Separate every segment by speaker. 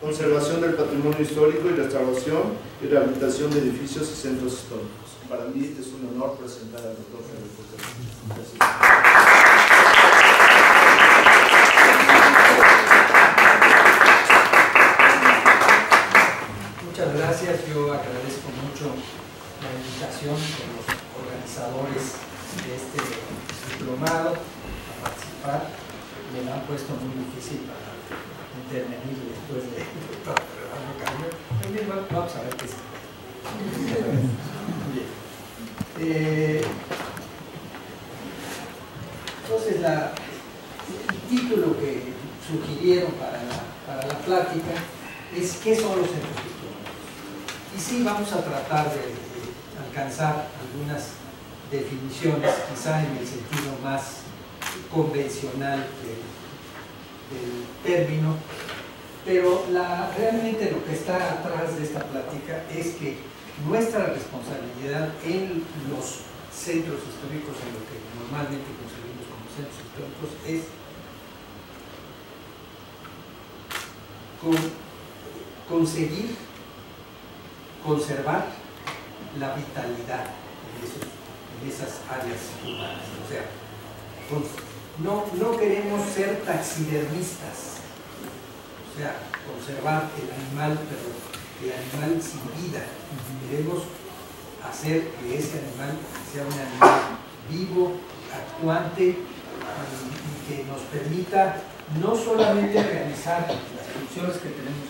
Speaker 1: conservación del patrimonio histórico y restauración y rehabilitación de edificios y centros históricos. Para mí es un honor presentar al doctor Federico Terán.
Speaker 2: Muchas gracias, yo agradezco mucho la invitación de los organizadores de este diplomado a participar. Me la han puesto muy difícil para intervenir después de todo el cambio. Vamos a ver qué es. Entonces, el título que sugirieron para la plática es ¿qué son los centros históricos? Y sí, vamos a tratar de alcanzar algunas definiciones, quizá en el sentido más convencional del término, pero realmente lo que está atrás de esta plática es que nuestra responsabilidad en los centros históricos, en lo que normalmente concebimos como centros históricos, es conseguir conservar la vitalidad en esas áreas urbanas. O sea, no queremos ser taxidermistas, o sea, conservar el animal, pero el animal sin vida. Queremos hacer que ese animal sea un animal vivo, actuante, y que nos permita no solamente realizar las funciones que tenemos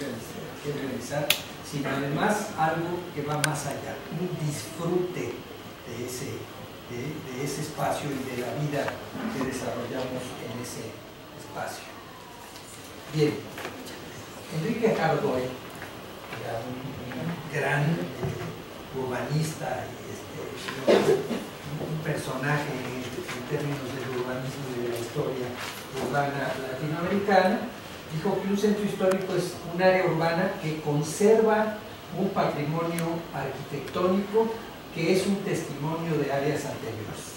Speaker 2: que realizar, sino además algo que va más allá, un disfrute de ese espacio y de la vida que desarrollamos en ese espacio. Bien, Enrique Hardway era un gran urbanista y un personaje en términos del urbanismo y de la historia urbana latinoamericana. Dijo que un centro histórico es un área urbana que conserva un patrimonio arquitectónico que es un testimonio de áreas anteriores.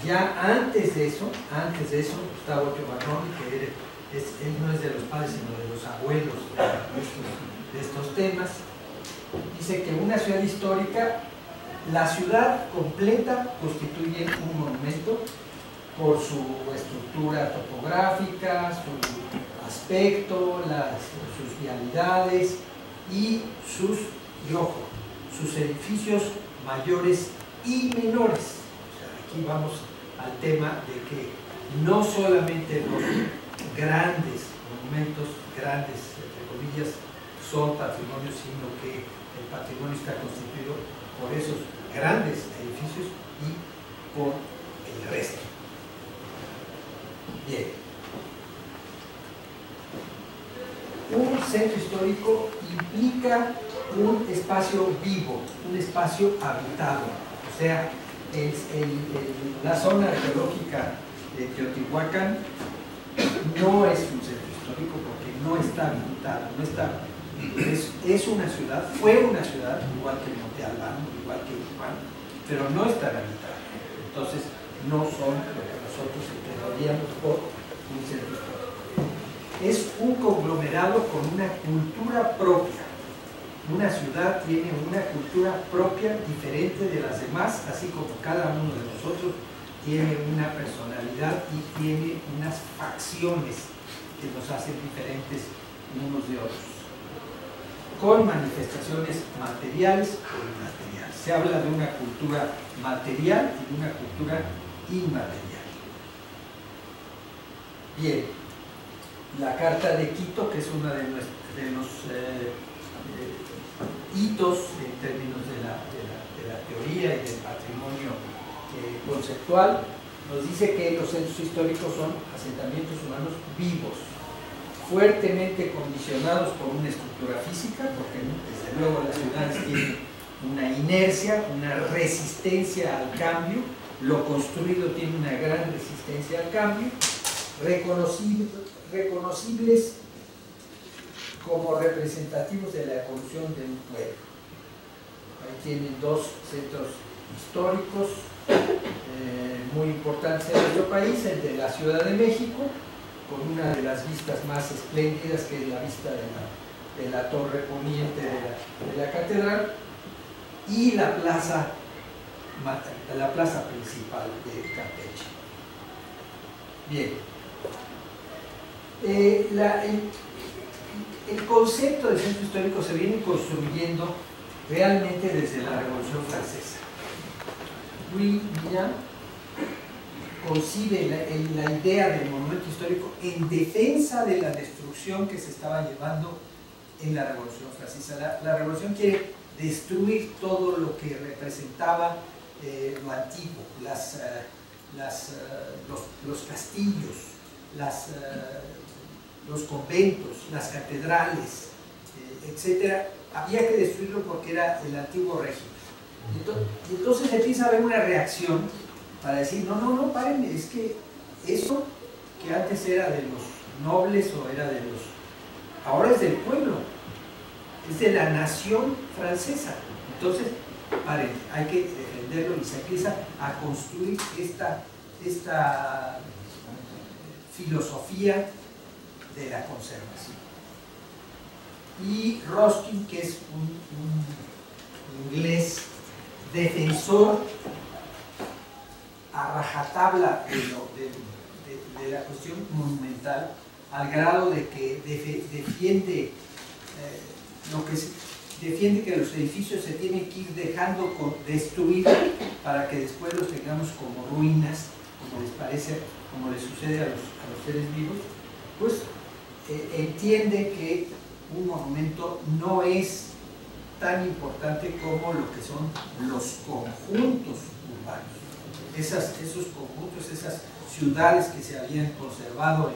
Speaker 2: Ya antes de eso, Gustavo Giovannoni, que él no es de los padres sino de los abuelos de estos temas, dice que una ciudad histórica, la ciudad completa constituye un monumento por su estructura topográfica, su aspecto, sus vialidades y sus edificios mayores y menores. O sea, aquí vamos al tema de que no solamente los grandes monumentos, grandes entre comillas, son patrimonio, sino que el patrimonio está constituido por esos grandes edificios y por el resto. Bien. Un centro histórico implica un espacio vivo, un espacio habitado. O sea, la zona arqueológica de Teotihuacán no es un centro histórico porque no está habitado, es una ciudad, fue una ciudad, igual que Monte Albán, igual que Uruguay, pero no está habitada. Entonces, no son lo que nosotros entenderíamos por un centro histórico. Es un conglomerado con una cultura propia. Una ciudad tiene una cultura propia diferente de las demás, así como cada uno de nosotros tiene una personalidad y tiene unas facciones que nos hacen diferentes unos de otros, con manifestaciones materiales o inmateriales. Se habla de una cultura material y de una cultura inmaterial. Bien, la Carta de Quito, que es uno de los hitos en términos de la teoría y del patrimonio conceptual, nos dice que los centros históricos son asentamientos humanos vivos, fuertemente condicionados por una estructura física, porque desde luego las ciudades tienen una inercia, una resistencia al cambio, lo construido tiene una gran resistencia al cambio, reconocibles como representativos de la evolución de un pueblo. Ahí tienen dos centros históricos muy importantes en nuestro país, el de la Ciudad de México, con una de las vistas más espléndidas, que es la vista de la torre poniente de la catedral y la plaza principal de Campeche. Bien. El concepto de centro histórico se viene construyendo realmente desde la Revolución Francesa. Louis Mignon concibe la idea del monumento histórico en defensa de la destrucción que se estaba llevando en la Revolución Francesa. La Revolución quiere destruir todo lo que representaba lo antiguo, los castillos, los conventos, las catedrales, etc. Había que destruirlo porque era el antiguo régimen. Entonces empieza a haber una reacción para decir, no, paren, es que eso que antes era de los nobles o era de los... ahora es del pueblo, es de la nación francesa. Entonces, paren, hay que defenderlo, y se empieza a construir esta filosofía de la conservación. Y Ruskin, que es un inglés defensor a rajatabla de la cuestión monumental, al grado de que defiende que los edificios se tienen que ir dejando destruir para que después los tengamos como ruinas, como les parece, como les sucede a los seres vivos. Pues entiende que un monumento no es tan importante como lo que son los conjuntos urbanos. Esos conjuntos, esas ciudades que se habían conservado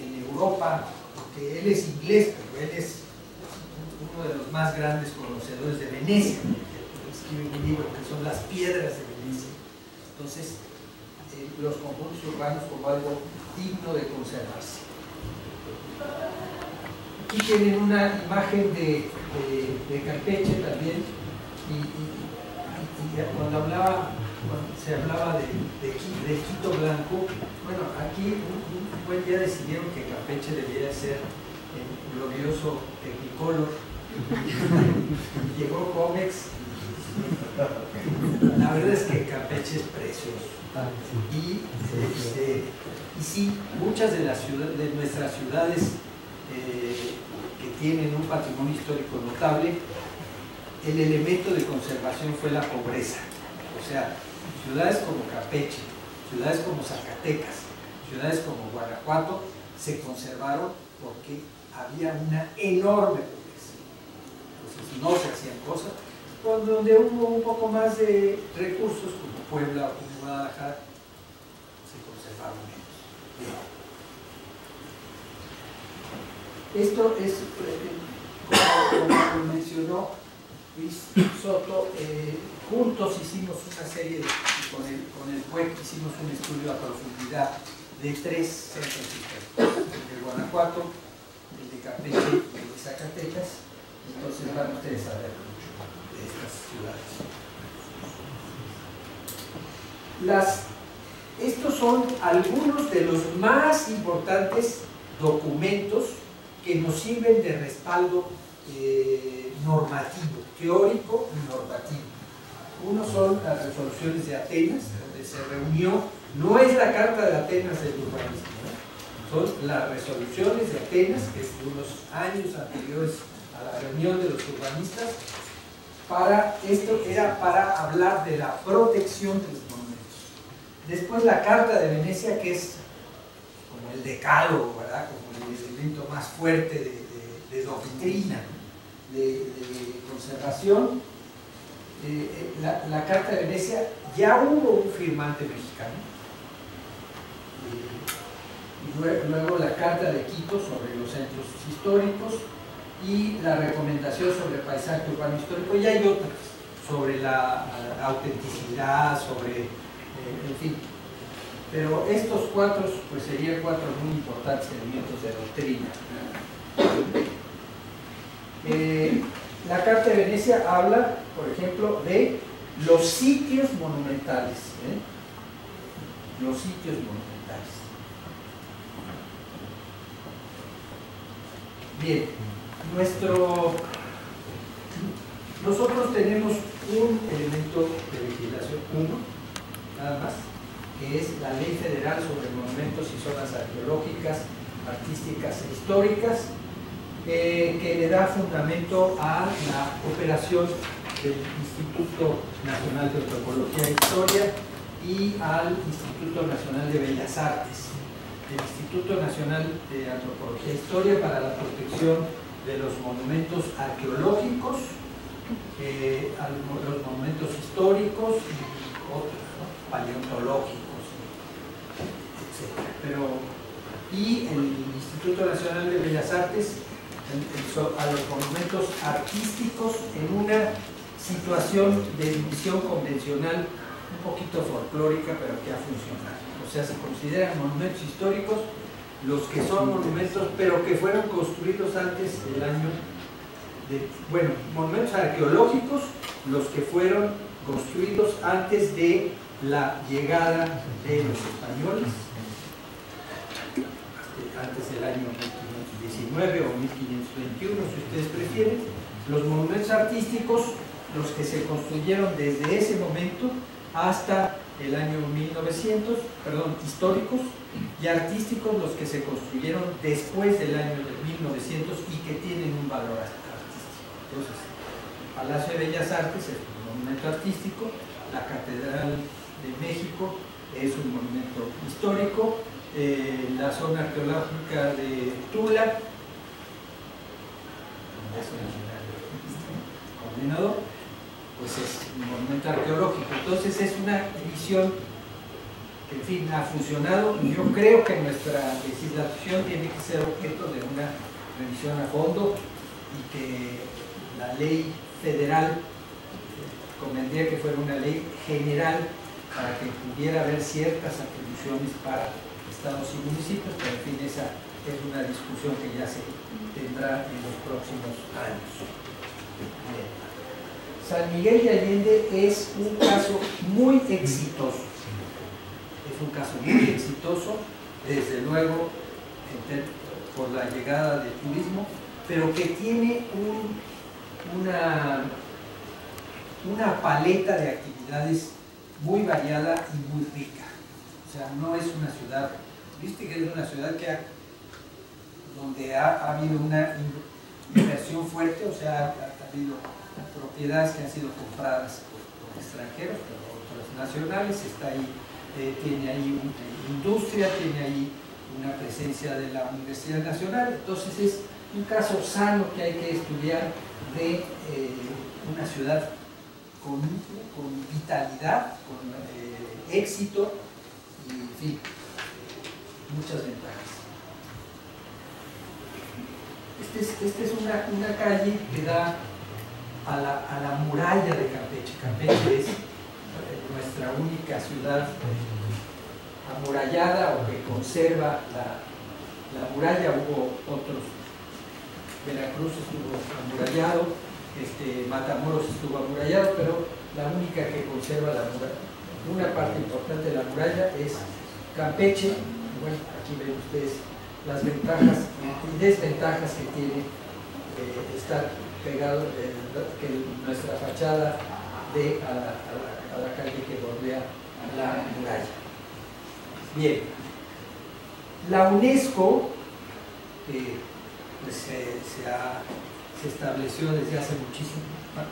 Speaker 2: en Europa, porque él es inglés, pero él es uno de los más grandes conocedores de Venecia, escribe un libro que son Las Piedras de Venecia. Entonces, los conjuntos urbanos como algo digno de conservarse. Aquí tienen una imagen de Campeche también, y cuando se hablaba de Quito Blanco, bueno, aquí un buen día decidieron que Campeche debía ser el glorioso Technicolor. Llegó Comex. La verdad es que Campeche es precioso. Y sí, muchas de nuestras ciudades que tienen un patrimonio histórico notable, el elemento de conservación fue la pobreza. O sea, ciudades como Campeche, ciudades como Zacatecas, ciudades como Guanajuato se conservaron porque había una enorme pobreza. Entonces no se hacían cosas. Donde hubo un poco más de recursos, como Puebla o como Guadalajara, se conservaron menos. Bien. Esto es, como mencionó Luis Soto, juntos hicimos una serie, con el PUEC hicimos un estudio a profundidad de 3 centros históricos, el de Guanajuato, el de Campeche y el de Zacatecas. Entonces van ustedes a ver mucho de estas ciudades. Estos son algunos de los más importantes documentos que nos sirven de respaldo normativo, teórico y normativo. Uno son las resoluciones de Atenas, donde se reunió, no es la Carta de Atenas del urbanismo, son las resoluciones de Atenas, que es de unos años anteriores a la reunión de los urbanistas. Esto era para hablar de la protección de los monumentos. Después la Carta de Venecia, que es como el decálogo, ¿verdad? Como el elemento más fuerte de doctrina, de conservación. La Carta de Venecia, ya hubo un firmante mexicano. Y luego la Carta de Quito sobre los centros históricos, y la recomendación sobre paisaje urbano histórico, y hay otras sobre la autenticidad, sobre, en fin. Pero estos 4 pues serían 4 muy importantes elementos de doctrina. La Carta de Venecia habla, por ejemplo, de los sitios monumentales. Los sitios monumentales. Bien. Nosotros tenemos un elemento de legislación, uno, nada más, que es la Ley Federal sobre Monumentos y Zonas Arqueológicas, Artísticas e Históricas, que le da fundamento a la operación del Instituto Nacional de Antropología e Historia y al Instituto Nacional de Bellas Artes. El Instituto Nacional de Antropología e Historia para la protección de los monumentos arqueológicos, los monumentos históricos y otros, ¿no? Paleontológicos, etc. Y el Instituto Nacional de Bellas Artes a los monumentos artísticos en una situación de división convencional un poquito folclórica, pero que ha funcionado. O sea, se consideran monumentos históricos los que son monumentos, pero que fueron construidos antes del año monumentos arqueológicos, los que fueron construidos antes de la llegada de los españoles, antes del año 1519 o 1521, si ustedes prefieren. Los monumentos artísticos, los que se construyeron desde ese momento hasta el año 1900, históricos, y artísticos, los que se construyeron después del año de 1900 y que tienen un valor artístico. Entonces, el Palacio de Bellas Artes es un monumento artístico, la Catedral de México es un monumento histórico, la zona arqueológica de Tula es un condenado, pues es un monumento arqueológico. Entonces es una división que, en fin, ha funcionado, y yo creo que nuestra legislación tiene que ser objeto de una revisión a fondo, y que la ley federal convendría que fuera una ley general para que pudiera haber ciertas atribuciones para estados y municipios, pero en fin, esa es una discusión que ya se tendrá en los próximos años. Bien. San Miguel de Allende es un caso muy exitoso. Es un caso muy exitoso, desde luego, por la llegada del turismo, pero que tiene una paleta de actividades muy variada y muy rica. O sea, no es una ciudad turística, es una ciudad donde ha habido una inversión fuerte, o sea, ha habido propiedades que han sido compradas por extranjeros, pero otras nacionales. Está ahí, tiene ahí una industria, tiene ahí una presencia de la Universidad Nacional. Entonces es un caso sano que hay que estudiar de una ciudad con vitalidad, con éxito y, en fin, muchas ventajas. Esta es una calle que da a la muralla de Campeche. Campeche es nuestra única ciudad amurallada o que conserva la muralla. Hubo otros, Veracruz estuvo amurallado, Matamoros estuvo amurallado, pero la única que conserva la muralla, una parte importante de la muralla, es Campeche. Bueno, aquí ven ustedes las ventajas y desventajas que tiene estar pegado, que nuestra fachada dé a la calle que bordea la muralla. Bien, la UNESCO, que pues, se estableció desde hace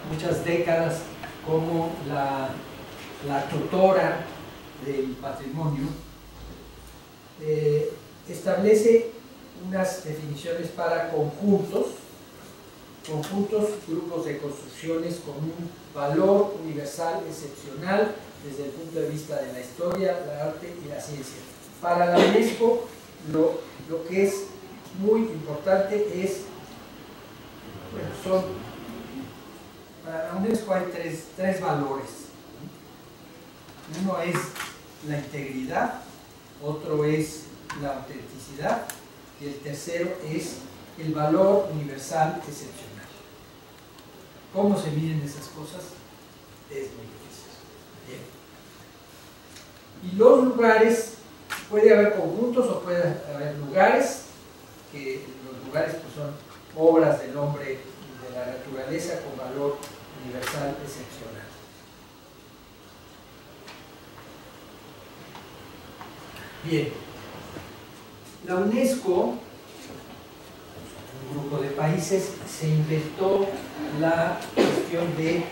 Speaker 2: muchas décadas como la tutora del patrimonio, establece unas definiciones para conjuntos, grupos de construcciones con un valor universal excepcional desde el punto de vista de la historia, la arte y la ciencia. Para la UNESCO, lo que es muy importante es, para la UNESCO hay tres valores. Uno es la integridad, otro es la autenticidad, y el tercero es el valor universal excepcional. ¿Cómo se miden esas cosas? Es muy difícil. Bien. Y los lugares, puede haber conjuntos o puede haber lugares, que los lugares pues, son obras del hombre y de la naturaleza con valor universal excepcional. Bien, la UNESCO, un grupo de países, se inventó la cuestión de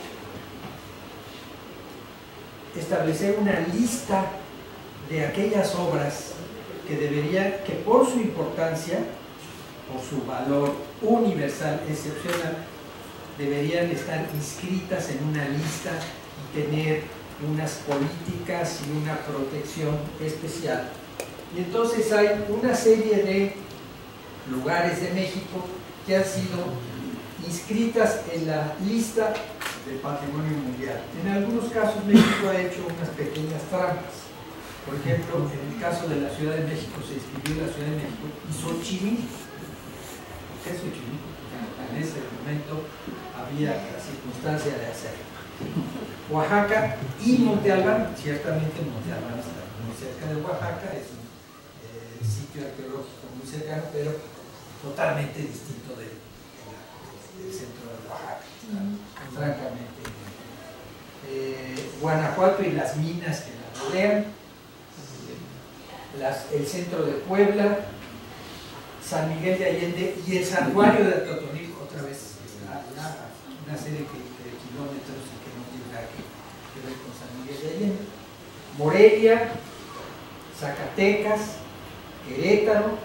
Speaker 2: establecer una lista de aquellas obras que deberían, que por su importancia, por su valor universal excepcional, deberían estar inscritas en una lista y tener unas políticas y una protección especial. Y entonces hay una serie de lugares de México que han sido inscritas en la lista del patrimonio mundial. En algunos casos México ha hecho unas pequeñas trampas. Por ejemplo, en el caso de la Ciudad de México se inscribió la Ciudad de México y Xochimilco. ¿Qué es Xochimilco? En ese momento había la circunstancia de hacerlo. Oaxaca y Monte Albán, ciertamente Monte Albán está muy cerca de Oaxaca, es un sitio arqueológico muy cercano, pero totalmente distinto del centro de Oaxaca, francamente. Guanajuato y las minas que la rodean, el centro de Puebla, San Miguel de Allende y el santuario de Atotonilco, otra vez una serie de kilómetros y que no tiene nada que ver con San Miguel de Allende. Morelia, Zacatecas, Querétaro,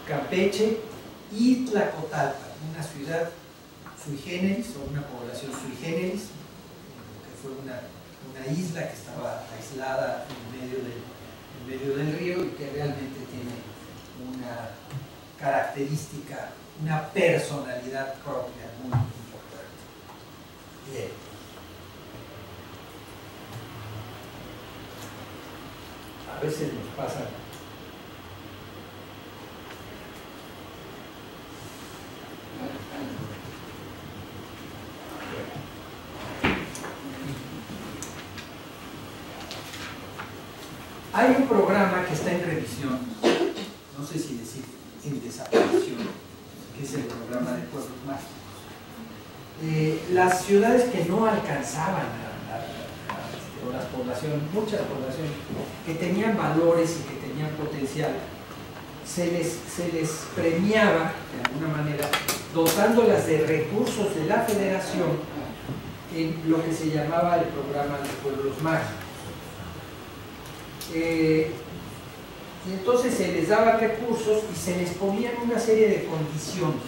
Speaker 2: Campeche y Tlacotalpa, una ciudad sui generis o una población sui generis, que fue una isla que estaba aislada en medio del río y que realmente tiene una característica, una personalidad propia muy importante. Bien. A veces nos pasa. Hay un programa que está en revisión, no sé si decir en desaparición, que es el programa de pueblos mágicos. Las ciudades que no alcanzaban o las poblaciones, muchas poblaciones que tenían valores y que tenían potencial, se les premiaba de alguna manera dotándolas de recursos de la federación en lo que se llamaba el programa de pueblos mágicos. Y entonces se les daba recursos y se les ponían una serie de condiciones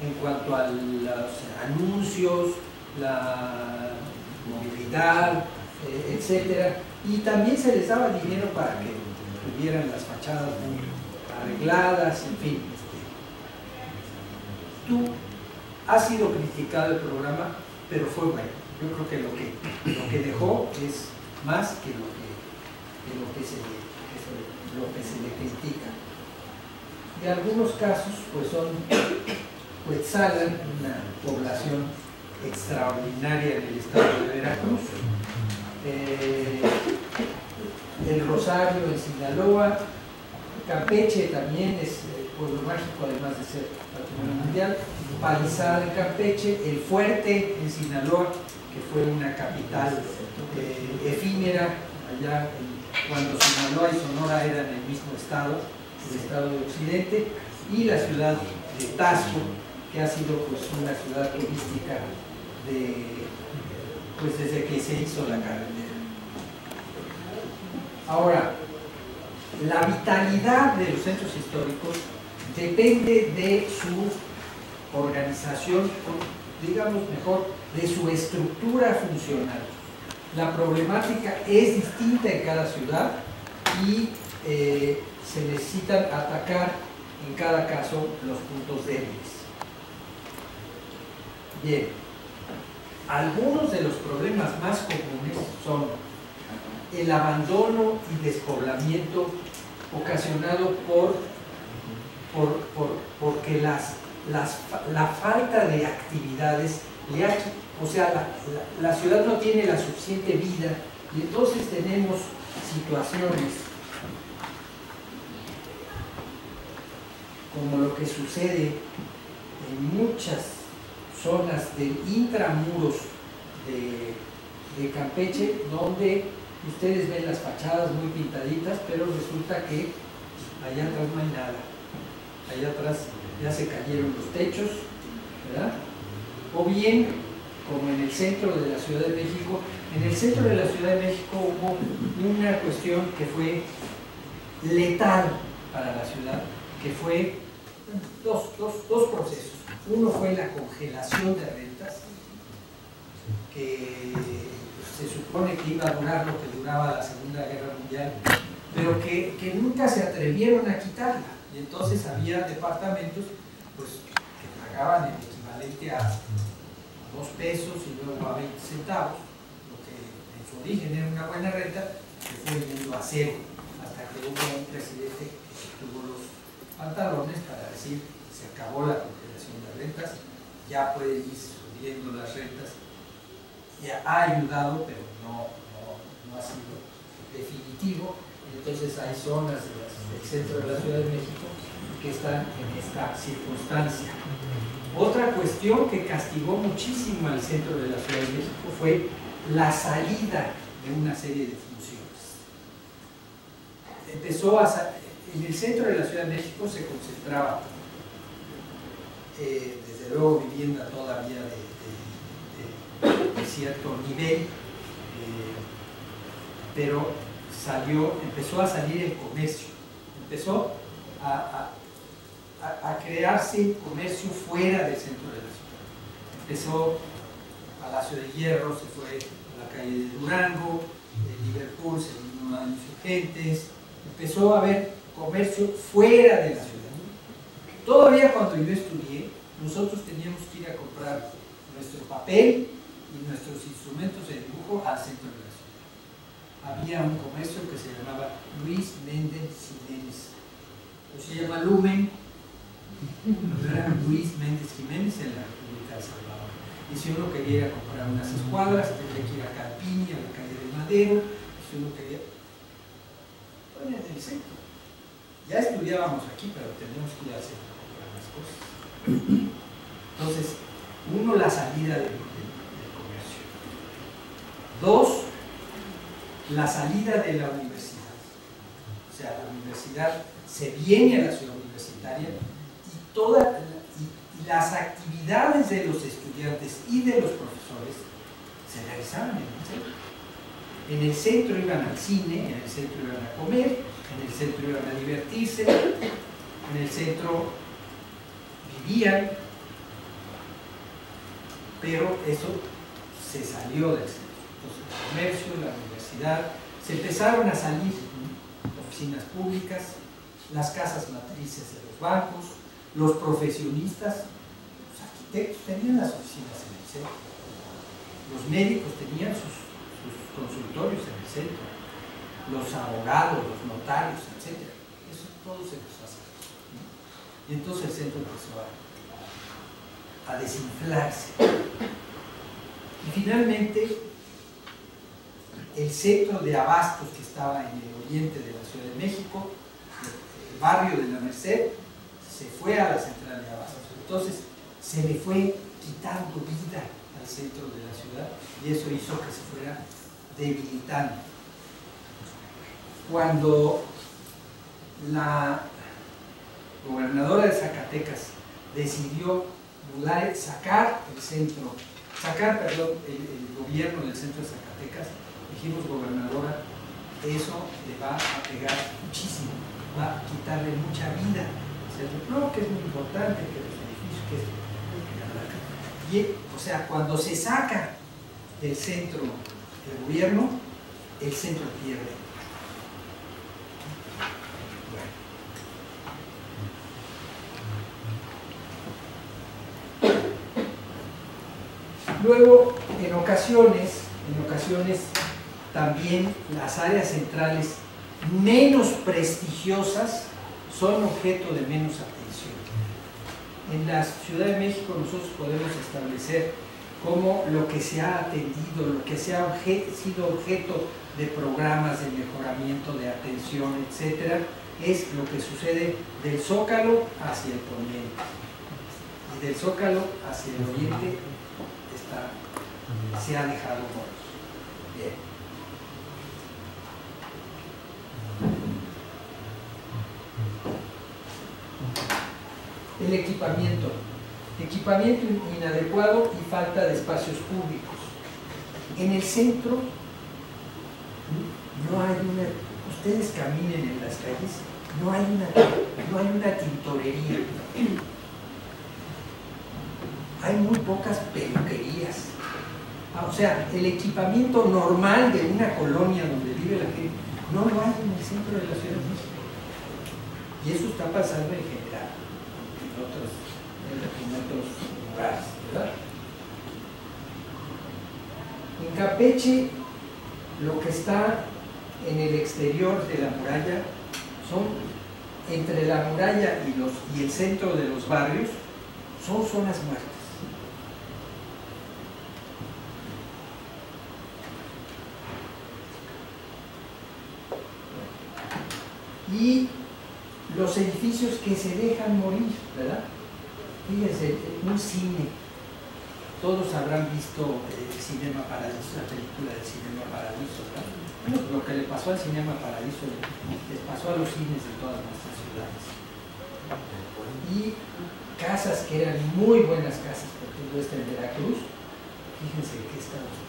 Speaker 2: en cuanto a los anuncios, la movilidad, etcétera, y también se les daba dinero para que tuvieran las fachadas muy arregladas, en fin. Tú has sido criticado el programa, pero fue bueno. Yo creo que lo que dejó es más que lo que se le critica. Y algunos casos pues son Cuetzalan, una población extraordinaria en el estado de Veracruz, el Rosario en Sinaloa, Campeche también es pueblo mágico además de ser patrimonio mundial, Palizada en Campeche, el Fuerte en Sinaloa, que fue una capital efímera allá cuando Sinaloa y Sonora eran el mismo estado, el estado de Occidente, y la ciudad de Taxco, que ha sido pues una ciudad turística pues desde que se hizo la carretera. Ahora, la vitalidad de los centros históricos depende de su organización, digamos mejor, de su estructura funcional. La problemática es distinta en cada ciudad y se necesitan atacar en cada caso los puntos débiles. Bien, algunos de los problemas más comunes son el abandono y despoblamiento ocasionado porque la falta de actividades o sea, la ciudad no tiene la suficiente vida y entonces tenemos situaciones como lo que sucede en muchas zonas del intramuros de Campeche, donde ustedes ven las fachadas muy pintaditas, pero resulta que allá atrás no hay nada. Allá atrás ya se cayeron los techos, ¿verdad? O bien, como en el centro de la Ciudad de México, en el centro de la Ciudad de México hubo una cuestión que fue letal para la ciudad, que fue dos procesos. Uno fue la congelación de rentas, que se supone que iba a durar lo que duraba la Segunda Guerra Mundial, pero que nunca se atrevieron a quitarla. Y entonces había departamentos pues, que pagaban el equivalente a 2 pesos y luego a 20 centavos, lo que en su origen era una buena renta, que fue yendo a 0, hasta que hubo un presidente que tuvo los pantalones para decir se acabó la congelación de rentas, ya pueden ir subiendo las rentas. Ya ha ayudado, pero no ha sido definitivo. Entonces hay zonas del centro de la Ciudad de México que están en esta circunstancia. Otra cuestión que castigó muchísimo al centro de la Ciudad de México fue la salida de una serie de funciones. En el centro de la Ciudad de México se concentraba, desde luego, vivienda todavía de cierto nivel, pero empezó a salir el comercio, empezó a crearse comercio fuera del centro de la ciudad. Empezó Palacio de Hierro, se fue a la calle de Durango, Liverpool se vino a Insurgentes, empezó a haber comercio fuera de la ciudad. Todavía cuando yo estudié, nosotros teníamos que ir a comprar nuestro papel y nuestros instrumentos de dibujo al centro de la ciudad. Había un comercio que se llamaba Luis Méndez Jiménez, o se llama Lumen, pero era Luis Méndez Jiménez en la República de Salvador. Y si uno quería ir a comprar unas escuadras, tenía que ir a Calpini, a la calle de Madero. Si uno quería, bueno, en el centro. Ya estudiábamos aquí, pero teníamos que ir al centro a comprar las cosas. Entonces, uno, la salida del comercio. 2, la salida de la universidad. O sea, la universidad se viene a la ciudad universitaria y las actividades de los estudiantes y de los profesores se realizaban en el centro. En el centro iban al cine, en el centro iban a comer, en el centro iban a divertirse, en el centro vivían, pero eso se salió del centro. Entonces, el comercio, la universidad, se empezaron a salir oficinas públicas, las casas matrices de los bancos, los profesionistas, los arquitectos tenían las oficinas en el centro, los médicos tenían sus consultorios en el centro, los abogados, los notarios, etc. Eso todo se empezó a hacer, ¿no? Y entonces el centro empezó a desinflarse. Y finalmente, el centro de abastos que estaba en el oriente de la Ciudad de México, el barrio de la Merced, se fue a la central de abastos. Entonces se le fue quitando vida al centro de la ciudad y eso hizo que se fuera debilitando. Cuando la gobernadora de Zacatecas decidió sacar el gobierno del centro de Zacatecas, dijimos, gobernadora, eso le va a pegar muchísimo, va a quitarle mucha vida. No, que es muy importante, que los edificios, o sea, cuando se saca del centro el gobierno, el centro pierde. Bueno. Luego, en ocasiones también las áreas centrales menos prestigiosas son objeto de menos atención. En la Ciudad de México nosotros podemos establecer cómo lo que se ha atendido, lo que se ha sido objeto de programas de mejoramiento, de atención, etcétera, es lo que sucede del Zócalo hacia el poniente. del Zócalo hacia el oriente se ha dejado morir. Bien. El equipamiento. Equipamiento inadecuado y falta de espacios públicos. En el centro no hay una... Ustedes caminen en las calles, no hay una tintorería. Hay muy pocas peluquerías. O sea, el equipamiento normal de una colonia donde vive la gente no lo hay en el centro de la Ciudad de México. Y eso está pasando en general en otros lugares, ¿verdad? En Campeche, lo que está en el exterior de la muralla son, entre la muralla y el centro de los barrios, son zonas muertas. Y los edificios que se dejan morir, ¿verdad? Fíjense, un cine, todos habrán visto Cinema Paradiso, la película del Cinema Paradiso, ¿verdad? Bueno, lo que le pasó al Cinema Paradiso les pasó a los cines de todas nuestras ciudades. Y casas que eran muy buenas casas, por ejemplo esta en Veracruz, fíjense en qué estado está.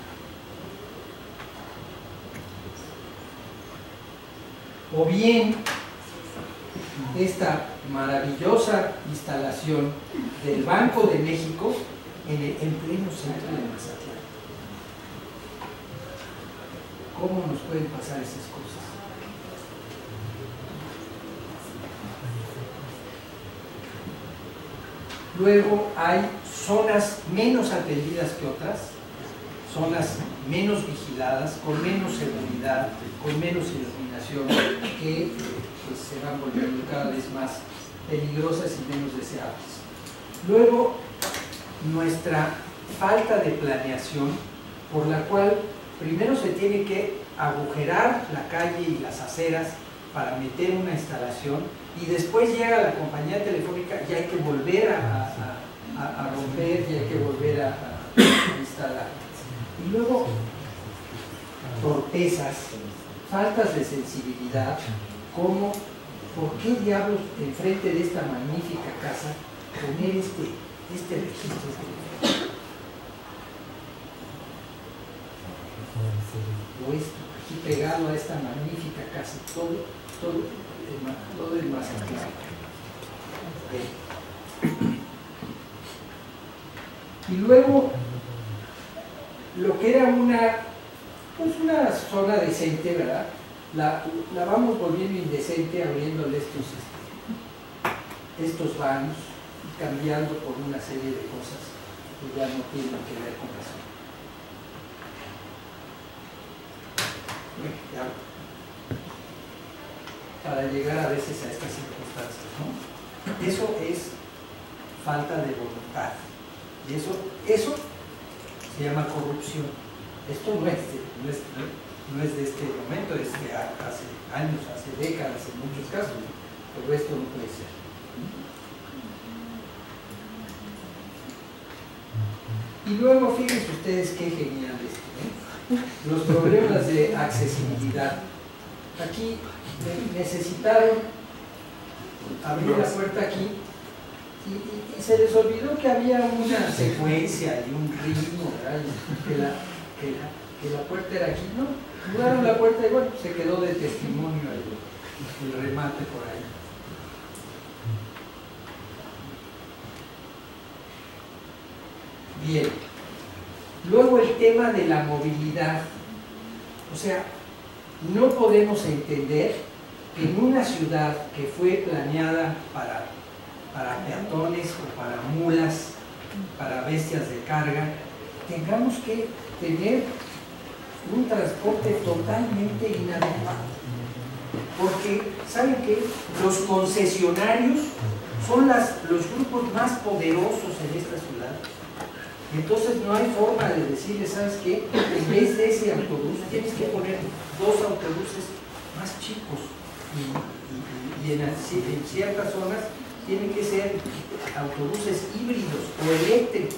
Speaker 2: O bien esta maravillosa instalación del Banco de México en pleno centro de Mazatlán. ¿Cómo nos pueden pasar esas cosas? Luego hay zonas menos atendidas que otras, zonas menos vigiladas, con menos seguridad, con menos iluminación, que pues, se van volviendo cada vez más peligrosas y menos deseables. Luego, nuestra falta de planeación, por la cual primero se tiene que agujerar la calle y las aceras para meter una instalación, y después llega la compañía telefónica y hay que volver a romper y hay que volver a instalar. Y luego, torpezas, faltas de sensibilidad, como ¿por qué diablos enfrente de esta magnífica casa poner este registro? O esto, aquí pegado a esta magnífica casa, todo el Mazatlán. Y luego, lo que era una zona decente, ¿verdad? La vamos volviendo indecente, abriéndole estos baños y cambiando por una serie de cosas que ya no tienen que ver con eso. Bueno, para llegar a veces a estas circunstancias, ¿no? Eso es falta de voluntad. Y eso se llama corrupción. Esto no es de este momento, es de hace años, hace décadas en muchos casos, pero esto no puede ser. Y luego fíjense ustedes qué genial esto, ¿eh? Los problemas de accesibilidad. Aquí necesitaron abrir la puerta aquí y se les olvidó que había una secuencia y un ritmo, ¿verdad? Que la puerta era aquí, ¿no? Jugaron la puerta y bueno, se quedó de testimonio el remate por ahí. Bien. Luego el tema de la movilidad. O sea, no podemos entender que en una ciudad que fue planeada para peatones o para mulas, para bestias de carga, tengamos que tener un transporte totalmente inadecuado. Porque, ¿saben qué? Los concesionarios son los grupos más poderosos en esta ciudad. Entonces no hay forma de decirle, ¿sabes qué? En vez de ese autobús tienes que poner 2 autobuses más chicos y en ciertas zonas tienen que ser autobuses híbridos o eléctricos.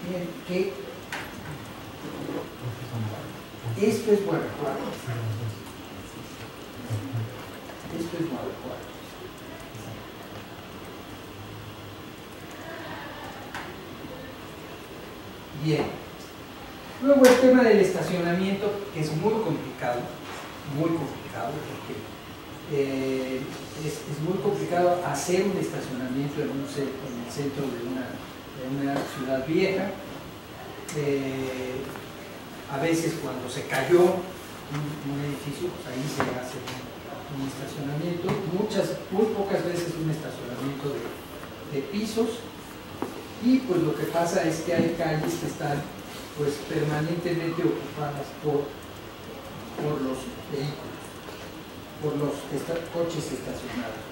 Speaker 2: Miren que esto es Guanajuato. Esto es Guanajuato. Bien. Luego el tema del estacionamiento, que es muy complicado, porque es muy complicado hacer un estacionamiento en el centro de una ciudad vieja. A veces cuando se cayó un edificio, pues ahí se hace un estacionamiento, muy pocas veces un estacionamiento de pisos, y pues lo que pasa es que hay calles que están pues permanentemente ocupadas por los vehículos, por los coches estacionados.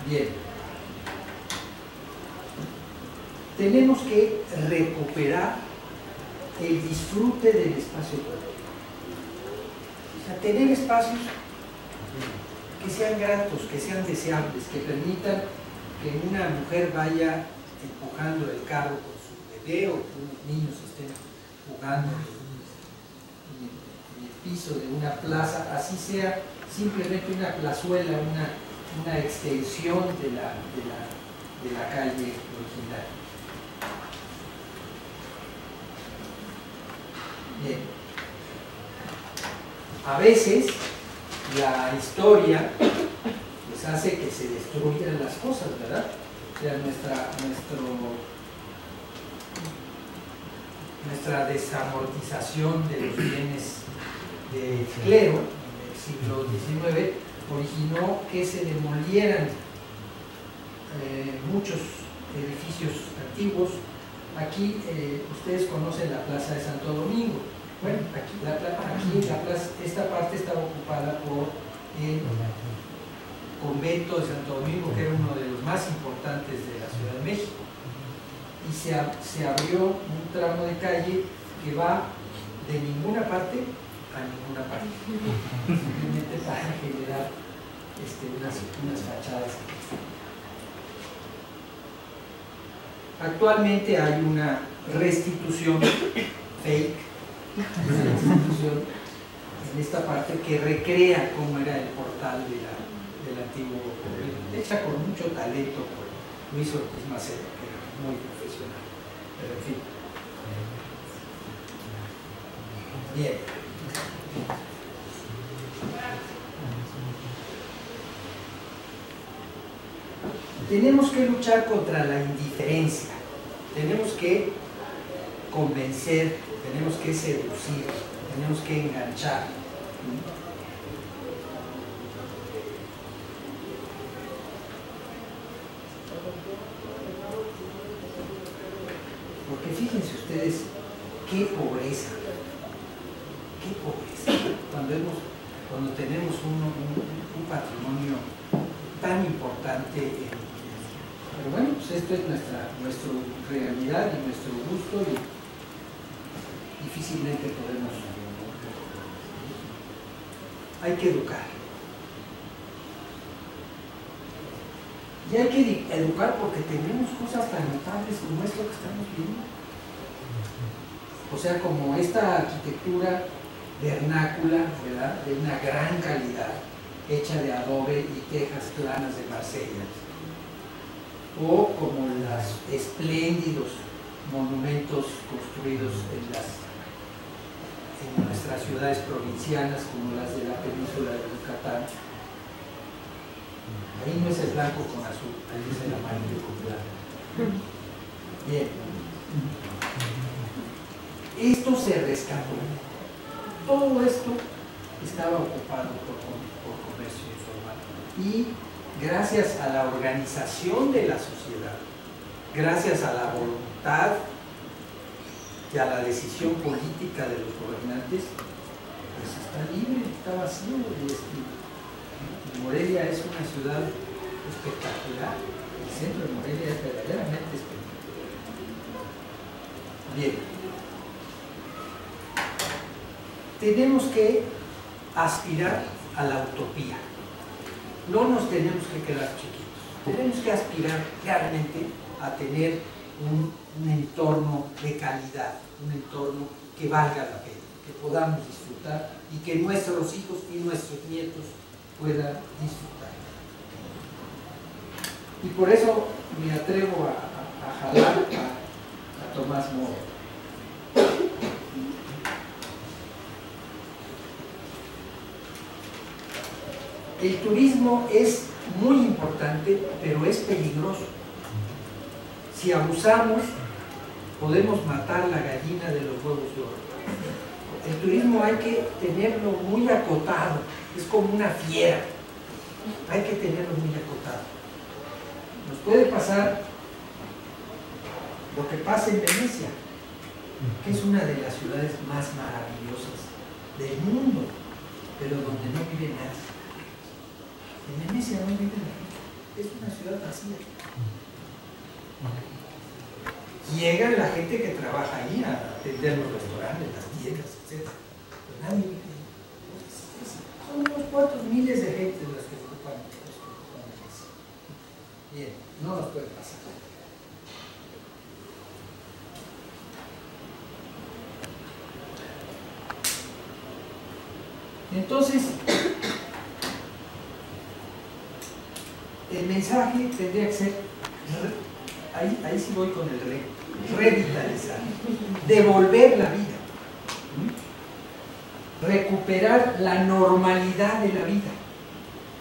Speaker 2: Bien, tenemos que recuperar el disfrute del espacio público. O sea, tener espacios que sean gratos, que sean deseables, que permitan que una mujer vaya empujando el carro con su bebé, o que unos niños estén jugando en el piso de una plaza, así sea simplemente una plazuela, una extensión de la calle original. Bien. A veces la historia pues hace que se destruyan las cosas, ¿verdad? O sea, nuestra desamortización de los bienes del clero en el siglo XIX originó que se demolieran muchos edificios antiguos. Aquí ustedes conocen la Plaza de Santo Domingo. Bueno, esta parte estaba ocupada por el convento de Santo Domingo, que era uno de los más importantes de la Ciudad de México, y se abrió un tramo de calle que va de ninguna parte a ninguna parte, simplemente para generar unas fachadas. Actualmente hay una restitución fake, una restitución en esta parte que recrea cómo era el portal del antiguo convento, hecha con mucho talento por Luis Ortiz Macedo, que era muy profesional, pero en fin. Bien. Tenemos que luchar contra la indiferencia, tenemos que convencer, tenemos que seducir, tenemos que enganchar. Porque fíjense ustedes qué pobreza, cuando tenemos un patrimonio tan importante. Pero bueno, pues esto es nuestra realidad y nuestro gusto, y difícilmente podemos. Hay que educar. Y hay que educar porque tenemos cosas tan notables como esto que estamos viendo. O sea, como esta arquitectura vernácula, ¿verdad?, de una gran calidad, hecha de adobe y tejas planas de Marsella. O como los espléndidos monumentos construidos en nuestras ciudades provincianas, como las de la península de Yucatán. Ahí no es el blanco con azul, ahí es el amarillo con blanco. Bien. Esto se rescató. Todo esto estaba ocupado por comercio informal. Y gracias a la organización de la sociedad, gracias a la voluntad y a la decisión política de los gobernantes, pues está libre, está vacío. Y Morelia es una ciudad espectacular. El centro de Morelia es verdaderamente espectacular. Bien. Tenemos que aspirar a la utopía. No nos tenemos que quedar chiquitos, tenemos que aspirar realmente a tener un entorno de calidad, un entorno que valga la pena, que podamos disfrutar y que nuestros hijos y nuestros nietos puedan disfrutar. Y por eso me atrevo a jalar a Tomás Moro. El turismo es muy importante, pero es peligroso. Si abusamos, podemos matar la gallina de los huevos de oro. El turismo hay que tenerlo muy acotado, es como una fiera, hay que tenerlo muy acotado. Nos puede pasar lo que pasa en Venecia, que es una de las ciudades más maravillosas del mundo, pero donde no vive nadie. En Venecia no vive nadie, es una ciudad vacía. Llega la gente que trabaja ahí a atender los restaurantes, las tiendas, etc. Pero nadie vive ahí. Son unos cuantos miles de gente las que ocupan Venecia. Bien, no nos puede pasar. Entonces, el mensaje tendría que ser, ahí sí voy con el revitalizar, devolver la vida, recuperar la normalidad de la vida,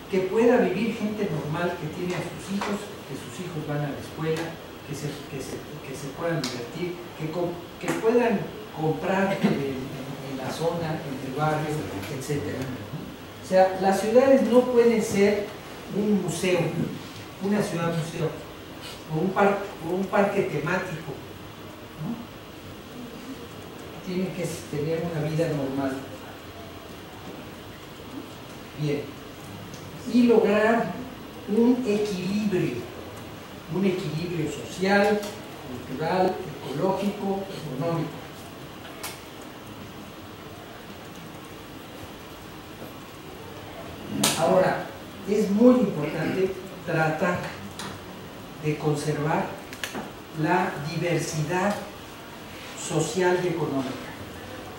Speaker 2: que pueda vivir gente normal que tiene a sus hijos, que sus hijos van a la escuela, que se puedan divertir, que puedan comprar en la zona, en el barrio, etc. O sea, las ciudades no pueden ser un museo, una ciudad museo, o un parque temático, ¿no? Tienen que tener una vida normal. Bien. Y lograr un equilibrio social, cultural, ecológico, económico. Ahora, es muy importante tratar de conservar la diversidad social y económica,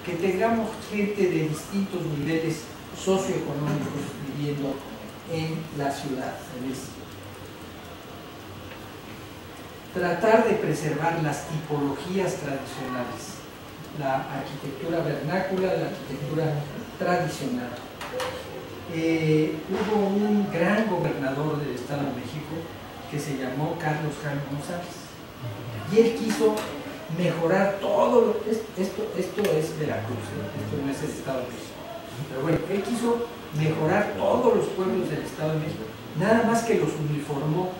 Speaker 2: que tengamos gente de distintos niveles socioeconómicos viviendo en la ciudad. Tratar de preservar las tipologías tradicionales, la arquitectura vernácula, la arquitectura tradicional. Hubo un gran gobernador del Estado de México que se llamó Carlos Jan González, y él quiso mejorar todo esto es Veracruz, esto no es el Estado de México, pero bueno, él quiso mejorar todos los pueblos del Estado de México, nada más que los uniformó,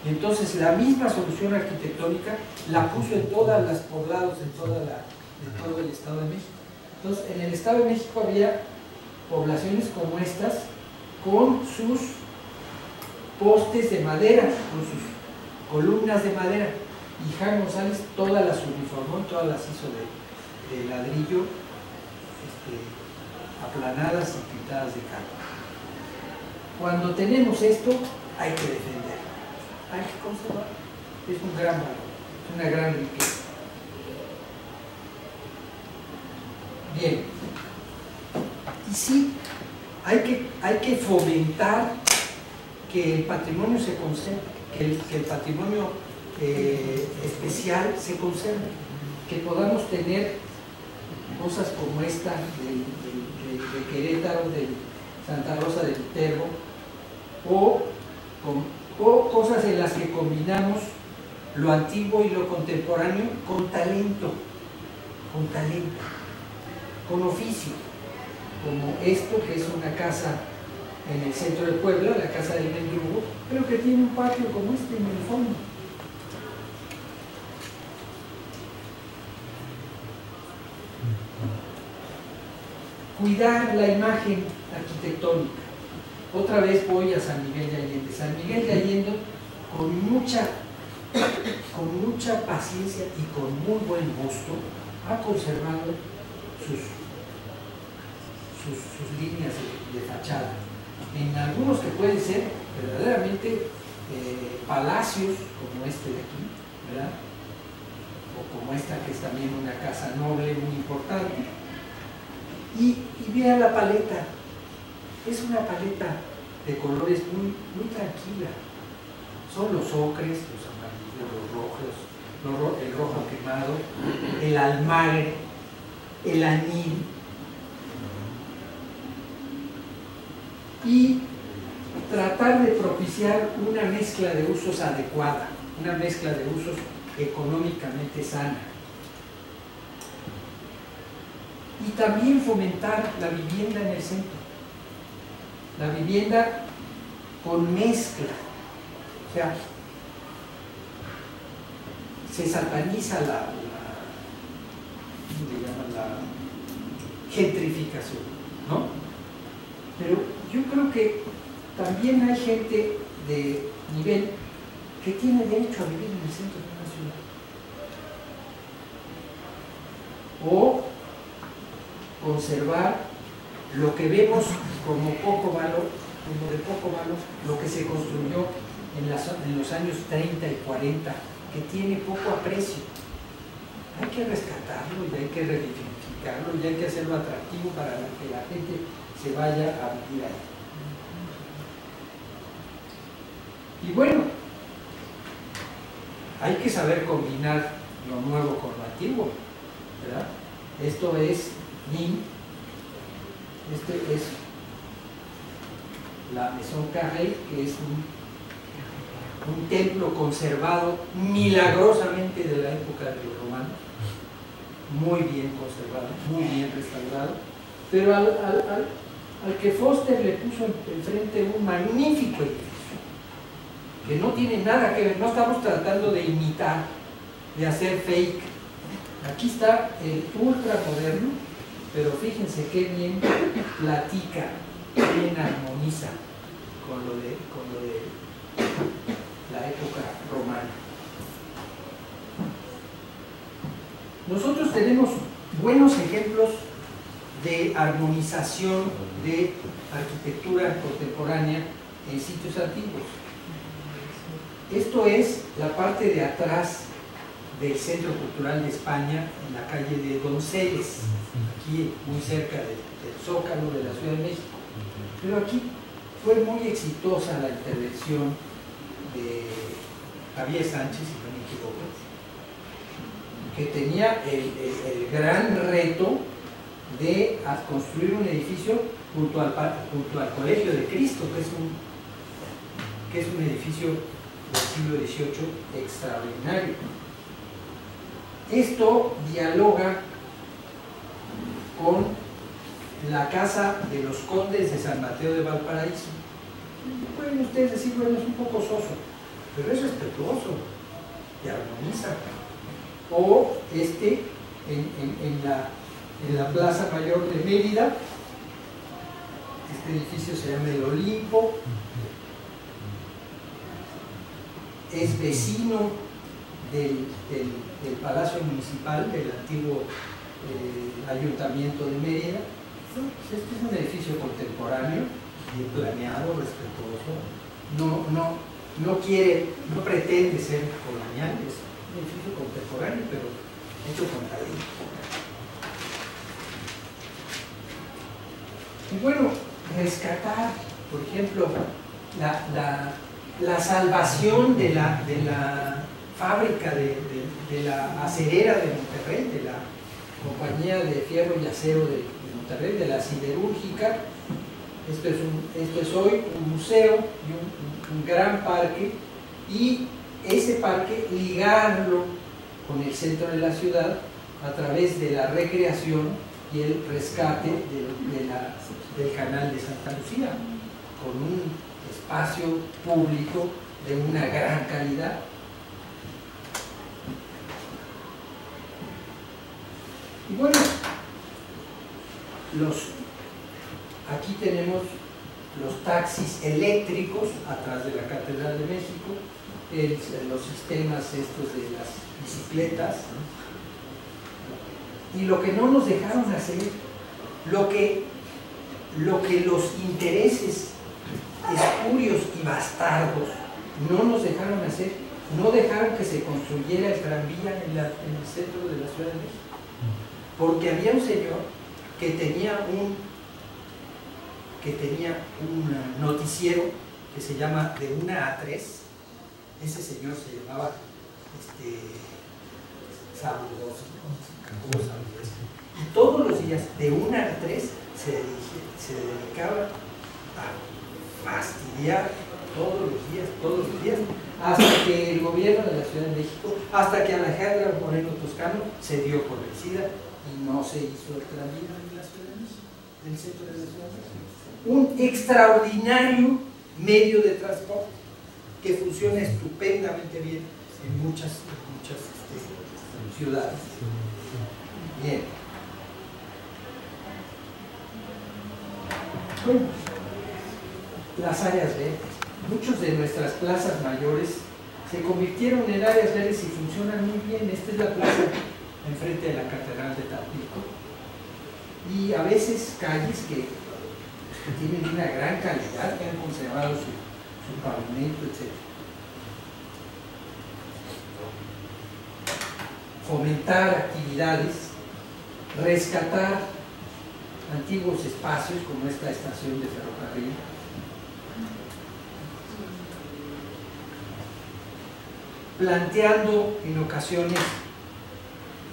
Speaker 2: y entonces la misma solución arquitectónica la puso en todas las poblados de todo el Estado de México. Entonces en el Estado de México había poblaciones como estas, con sus postes de madera, con sus columnas de madera, y Jan González todas las uniformó, todas las hizo de ladrillo, aplanadas y pintadas de cal. Cuando tenemos esto, hay que defender, hay que conservar, es un gran valor, es una gran riqueza. Bien. Y sí, hay que fomentar que el patrimonio se conserve, que el patrimonio especial se conserve, que podamos tener cosas como esta de Querétaro, de Santa Rosa de Viterbo, o cosas en las que combinamos lo antiguo y lo contemporáneo con talento, con oficio, como esto que es una casa en el centro de Puebla, la casa del Mendrugo, pero que tiene un patio como este en el fondo. Cuidar la imagen arquitectónica. Otra vez voy a San Miguel de Allende. San Miguel de Allende, con mucha paciencia y con muy buen gusto, ha conservado sus sus líneas de fachada. En algunos que pueden ser verdaderamente palacios, como este de aquí, ¿verdad? O como esta, que es también una casa noble muy importante. Y vean la paleta, es una paleta de colores muy tranquila. Son los ocres, los amarillos, los rojos, el rojo quemado, el almagre, el anil, y tratar de propiciar una mezcla de usos adecuada, una mezcla de usos económicamente sana. Y también fomentar la vivienda en el centro, la vivienda con mezcla. O sea, se sataniza la gentrificación, ¿no? Pero yo creo que también hay gente de nivel que tiene derecho a vivir en el centro de una ciudad. O conservar lo que vemos como poco valor, como de poco valor, lo que se construyó en los años 30 y 40, que tiene poco aprecio. Hay que rescatarlo y hay que reedificarlo y hay que hacerlo atractivo para que la gente se vaya a vivir ahí. Y bueno, hay que saber combinar lo nuevo con lo antiguo, ¿verdad? Esto es Nîmes, este es la Maison Carré, que es un templo conservado milagrosamente de la época de los romanos, muy bien conservado, muy bien restaurado, pero al que Foster le puso enfrente un magnífico edificio, que no tiene nada que ver, no estamos tratando de imitar, de hacer fake. Aquí está el ultra moderno, pero fíjense qué bien platica, bien armoniza con lo de la época romana. Nosotros tenemos buenos ejemplos de armonización de arquitectura contemporánea en sitios antiguos. Esto es la parte de atrás del Centro Cultural de España, en la calle de Donceles, aquí muy cerca del Zócalo de la Ciudad de México. Pero aquí fue muy exitosa la intervención de Javier Sánchez, si no me equivoco, que tenía el gran reto de construir un edificio junto al Colegio de Cristo, que es un edificio del siglo XVIII extraordinario. Esto dialoga con la casa de los condes de San Mateo de Valparaíso. Pueden ustedes decir, bueno, es un poco soso, pero es respetuoso y armoniza. O en la Plaza Mayor de Mérida, este edificio se llama el Olimpo, es vecino del Palacio Municipal, del antiguo Ayuntamiento de Mérida. Este es un edificio contemporáneo, bien planeado, respetuoso, no pretende ser colonial, es un edificio contemporáneo, pero hecho con cariño. Y bueno, rescatar, por ejemplo, la salvación de la fábrica de la acerera de Monterrey, de la Compañía de Fierro y Acero de Monterrey, de la siderúrgica. Esto es hoy un museo y un gran parque, y ese parque ligarlo con el centro de la ciudad a través de la recreación y el rescate del canal de Santa Lucía, con un espacio público de una gran calidad. Y bueno, aquí tenemos los taxis eléctricos atrás de la Catedral de México, los sistemas estos de las bicicletas, ¿no? Y lo que no nos dejaron hacer, lo que lo que los intereses espurios y bastardos no nos dejaron hacer, no dejaron que se construyera el tranvía en el centro de la Ciudad de México, porque había un señor que tenía un noticiero que se llama De 1 a 3. Ese señor se llamaba Saludos, y todos los días de 1 a 3 se dedicaba a fastidiar todos los días, hasta que el gobierno de la Ciudad de México, hasta que Alejandra Moreno Toscano se dio por vencida y no se hizo el tranvía en la Ciudad de México, en el centro de la Ciudad de México. Un extraordinario medio de transporte que funciona estupendamente bien en muchas ciudades. Bien. Bueno, las áreas verdes. Muchas de nuestras plazas mayores se convirtieron en áreas verdes y funcionan muy bien. Esta es la plaza enfrente de la Catedral de Tampico. Y a veces calles que tienen una gran calidad, que han conservado su pavimento, etc. Fomentar actividades, rescatar antiguos espacios como esta estación de ferrocarril, planteando en ocasiones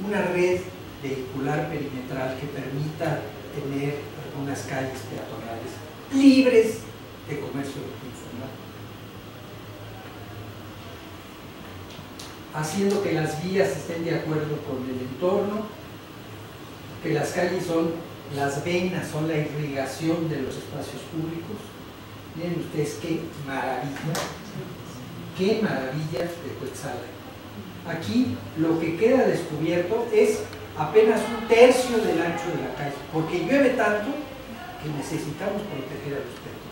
Speaker 2: una red vehicular perimetral que permita tener algunas calles peatonales libres de comercio informal, haciendo que las vías estén de acuerdo con el entorno, que las calles son las venas, son la irrigación de los espacios públicos. Miren ustedes qué maravilla de Cuetzalan. Aquí lo que queda descubierto es apenas 1/3 del ancho de la calle, porque llueve tanto que necesitamos proteger a los peatones.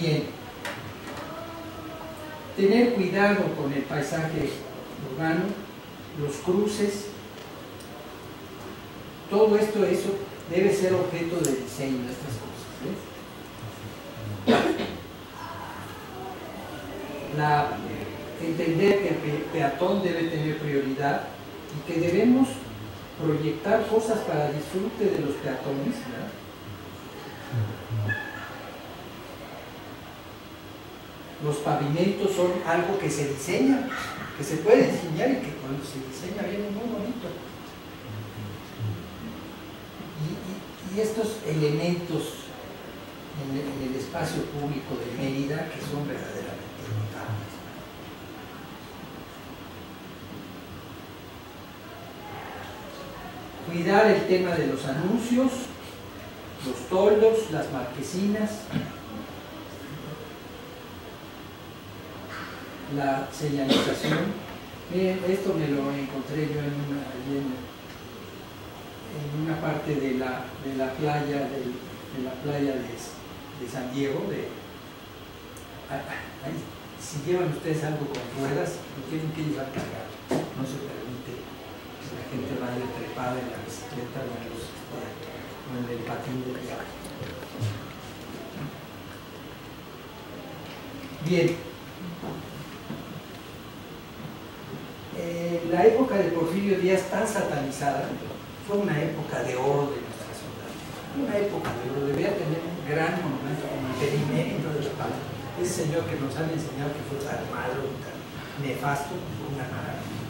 Speaker 2: Bien, tener cuidado con el paisaje urbano, los cruces, todo eso debe ser objeto de diseño de estas cosas, entender que el peatón debe tener prioridad y que debemos proyectar cosas para disfrute de los peatones, ¿verdad? Los pavimentos son algo que se diseña, que se puede diseñar y que cuando se diseña viene muy bonito. Y estos elementos en el espacio público de Mérida que son verdaderamente notables. Cuidar el tema de los anuncios, los toldos, las marquesinas, la señalización. Miren, esto me lo encontré yo en una parte de la playa de San Diego. Si llevan ustedes algo con ruedas, lo tienen que llevar cargado. No se permite que la gente vaya trepada en la bicicleta o en el patín de viaje. Bien. La época de Porfirio Díaz, tan satanizada, fue una época de oro de nuestra ciudad. Una época de oro. Debía tener un gran monumento como el Perimérito de la Paz. Ese señor que nos han enseñado que fue tan malo, tan nefasto, fue una maravilla.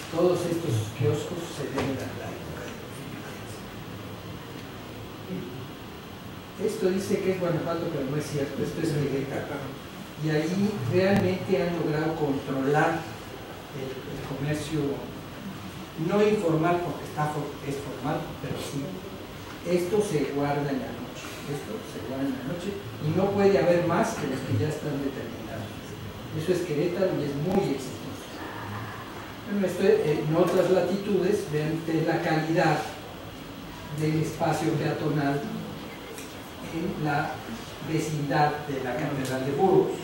Speaker 2: Todos estos kioscos se deben a la época de Porfirio Díaz. Esto dice que es Guanajuato, pero no es cierto. Esto es Querétaro. Y allí realmente han logrado controlar el comercio no informal, porque es formal, pero sí. Esto se guarda en la noche, y no puede haber más que los que ya están determinados. Eso es Querétaro y es muy exitoso. Bueno, esto en otras latitudes, vean ustedes la calidad del espacio peatonal en la vecindad de la Catedral de Burgos.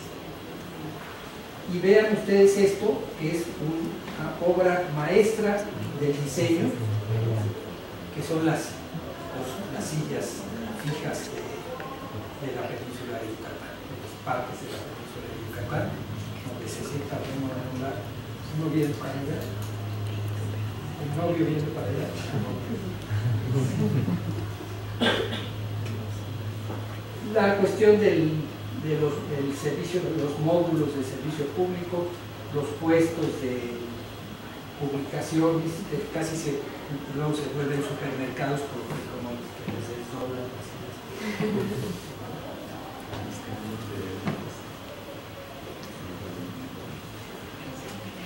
Speaker 2: Y vean ustedes esto, que es una obra maestra del diseño, que son las sillas fijas de la península de Yucatán, de las partes de la península de Yucatán, donde se sienta uno en un lugar. Uno viene para allá, el novio viene para allá. La cuestión del servicio, de los módulos de servicio público, los puestos de publicaciones, casi luego se vuelven supermercados porque como que se desdoblan.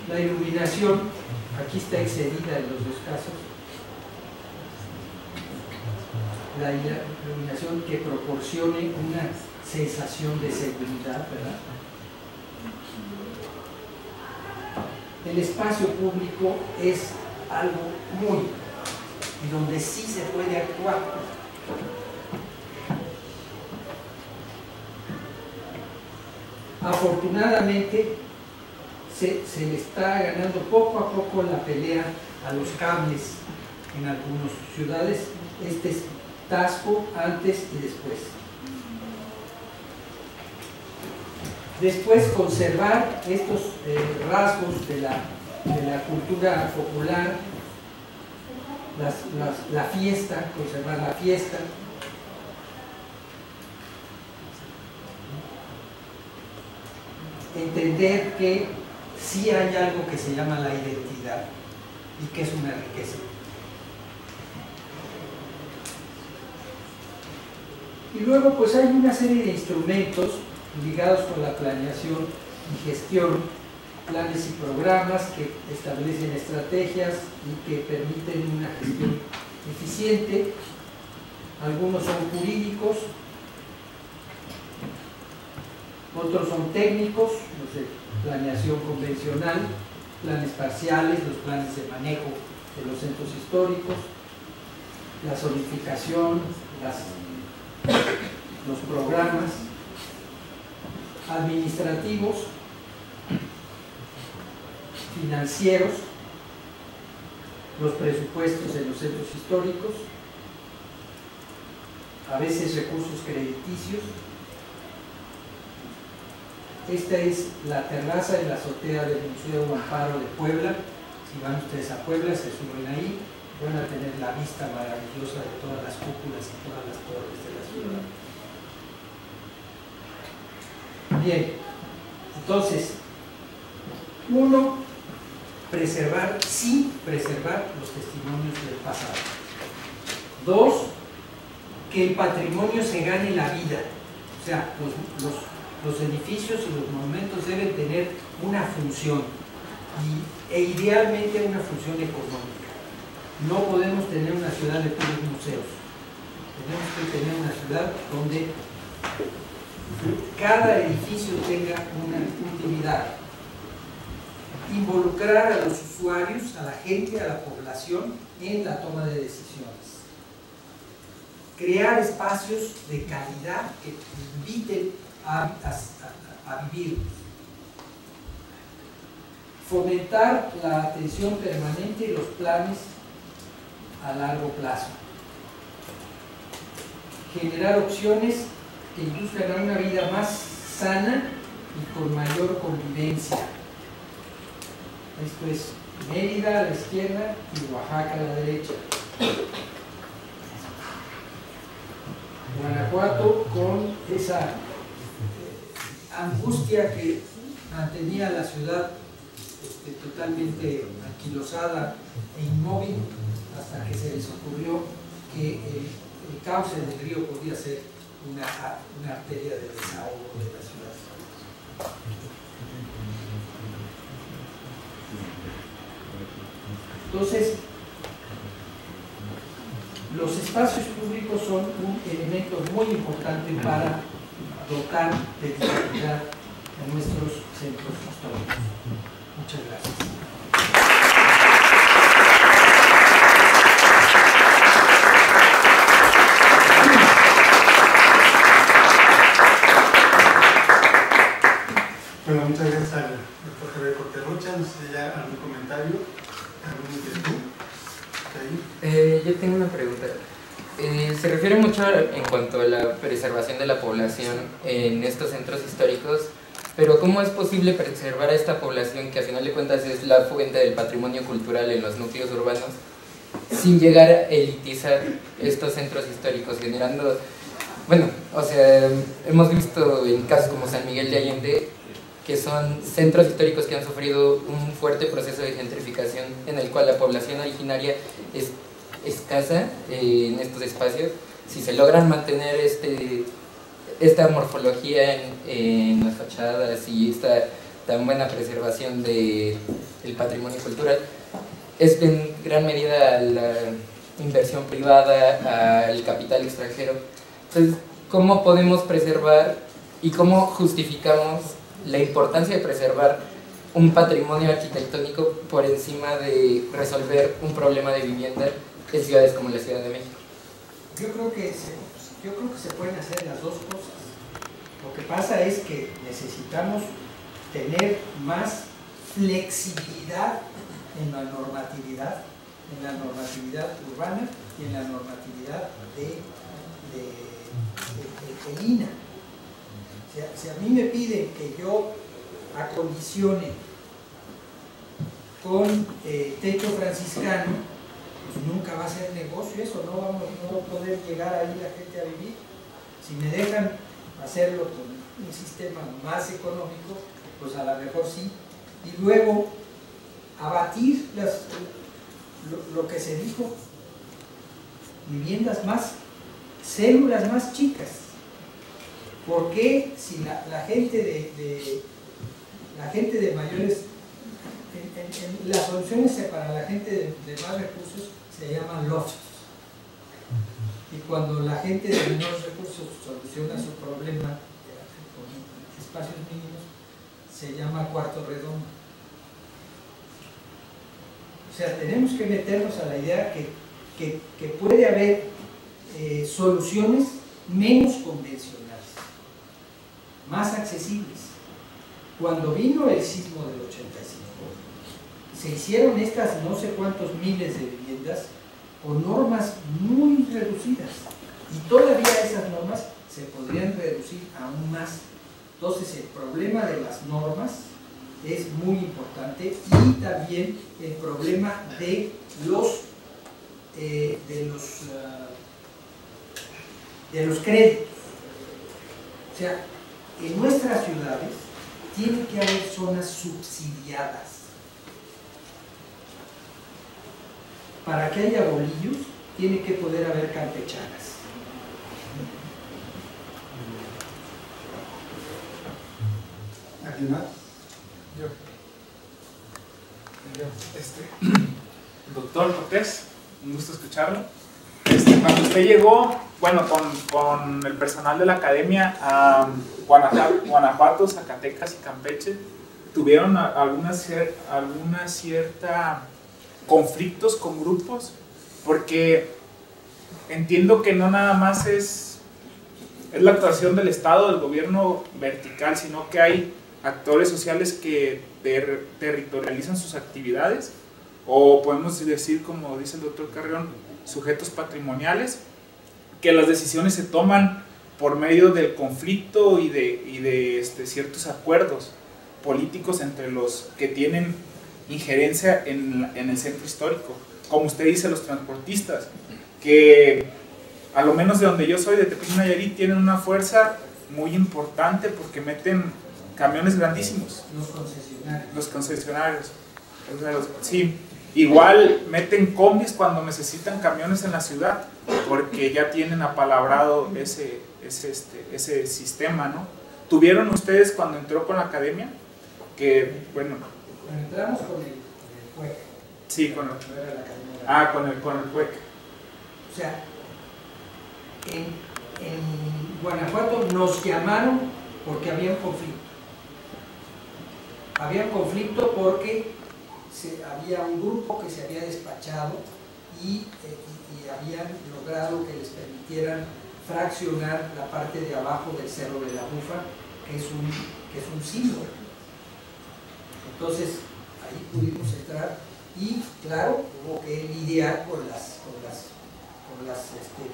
Speaker 2: La iluminación, aquí está excedida en los dos casos. La iluminación que proporcione una sensación de seguridad, ¿verdad? El espacio público es algo muy, y donde sí se puede actuar. Afortunadamente se le está ganando poco a poco la pelea a los cables en algunas ciudades. Este es Tasco antes y después. Después conservar estos rasgos de la cultura popular, la fiesta, conservar la fiesta. Entender que sí hay algo que se llama la identidad y que es una riqueza. Y luego pues hay una serie de instrumentos ligados con la planeación y gestión, planes y programas que establecen estrategias y que permiten una gestión eficiente. Algunos son jurídicos, otros son técnicos, no sé, planeación convencional, planes parciales, los planes de manejo de los centros históricos, la zonificación, los programas administrativos, financieros, los presupuestos en los centros históricos, a veces recursos crediticios. Esta es la terraza y la azotea del Museo Amparo de Puebla. Si van ustedes a Puebla, se suben ahí, van a tener la vista maravillosa de todas las cúpulas y todas las torres de la ciudad. Bien, entonces, uno, preservar, sí preservar los testimonios del pasado. Dos, que el patrimonio se gane la vida. O sea, los edificios y los monumentos deben tener una función e idealmente una función económica. No podemos tener una ciudad de puros museos. Tenemos que tener una ciudad donde cada edificio tenga una utilidad. Involucrar a los usuarios, a la gente, a la población en la toma de decisiones. Crear espacios de calidad que inviten a vivir. Fomentar la atención permanente y los planes a largo plazo. Generar opciones que induzcan a una vida más sana y con mayor convivencia. Esto es Mérida a la izquierda y Oaxaca a la derecha. Guanajuato con esa angustia que mantenía la ciudad totalmente anquilosada e inmóvil hasta que se les ocurrió que el cauce del río podía ser una arteria de desahogo de la ciudad. Entonces, los espacios públicos son un elemento muy importante para dotar de dignidad a nuestros centros históricos. Muchas gracias.
Speaker 3: Bueno, muchas gracias al doctor Javier Cortés Rocha. No sé si ya algún comentario, alguna inquietud.
Speaker 4: Yo tengo una pregunta. Se refiere mucho en cuanto a la preservación de la población en estos centros históricos, pero ¿cómo es posible preservar a esta población que a final de cuentas es la fuente del patrimonio cultural en los núcleos urbanos sin llegar a elitizar estos centros históricos, generando, bueno, o sea, hemos visto en casos como San Miguel de Allende que son centros históricos que han sufrido un fuerte proceso de gentrificación en el cual la población originaria es escasa en estos espacios? Si se logran mantener esta morfología en las fachadas y esta tan buena preservación del patrimonio cultural, es en gran medida la inversión privada, al capital extranjero. Entonces, ¿cómo podemos preservar y cómo justificamos la importancia de preservar un patrimonio arquitectónico por encima de resolver un problema de vivienda en ciudades como la Ciudad de México?
Speaker 2: Yo creo que se pueden hacer las dos cosas. Lo que pasa es que necesitamos tener más flexibilidad en la normatividad urbana y en la normatividad de INA. Si a mí me piden que yo acondicione con techo franciscano, pues nunca va a ser negocio eso, no va a poder llegar ahí la gente a vivir. Si me dejan hacerlo con un sistema más económico, pues a lo mejor sí. Y luego abatir lo que se dijo, viviendas más, células más chicas. ¿Por qué si la gente de mayores, las soluciones para la gente de más recursos se llaman lofts? Y cuando la gente de menores recursos soluciona su problema con espacios mínimos, se llama cuarto redondo. O sea, tenemos que meternos a la idea que puede haber soluciones menos convencionales, más accesibles. Cuando vino el sismo del 85, se hicieron estas no sé cuántos miles de viviendas con normas muy reducidas, y todavía esas normas se podrían reducir aún más. Entonces el problema de las normas es muy importante, y también el problema de los créditos. O sea, en nuestras ciudades tiene que haber zonas subsidiadas. Para que haya bolillos, tiene que poder haber campechanas.
Speaker 3: ¿Alguien más?
Speaker 5: Doctor Cortés, un gusto escucharlo. Cuando usted llegó, bueno, con el personal de la academia a Guanajuato, Zacatecas y Campeche, ¿tuvieron alguna cierta conflictos con grupos? Porque entiendo que no nada más es la actuación del Estado, del gobierno vertical, sino que hay actores sociales que territorializan sus actividades, o podemos decir, como dice el doctor Carrión, sujetos patrimoniales, que las decisiones se toman por medio del conflicto y de ciertos acuerdos políticos entre los que tienen injerencia en el centro histórico. Como usted dice, los transportistas, que a lo menos de donde yo soy, de Tepic Nayarit, tienen una fuerza muy importante porque meten camiones grandísimos. Los concesionarios. Sí. Igual meten combis cuando necesitan camiones en la ciudad, porque ya tienen apalabrado ese sistema, ¿no? ¿Tuvieron ustedes cuando entró con la academia? Que, bueno...
Speaker 2: Cuando entramos con el CUEC.
Speaker 5: Sí, con el CUEC.
Speaker 2: O sea, en Guanajuato nos llamaron porque había un conflicto. Había un conflicto porque había un grupo que se había despachado y habían logrado que les permitieran fraccionar la parte de abajo del Cerro de la Bufa, que es un símbolo. Entonces, ahí pudimos entrar y, claro, hubo que lidiar con las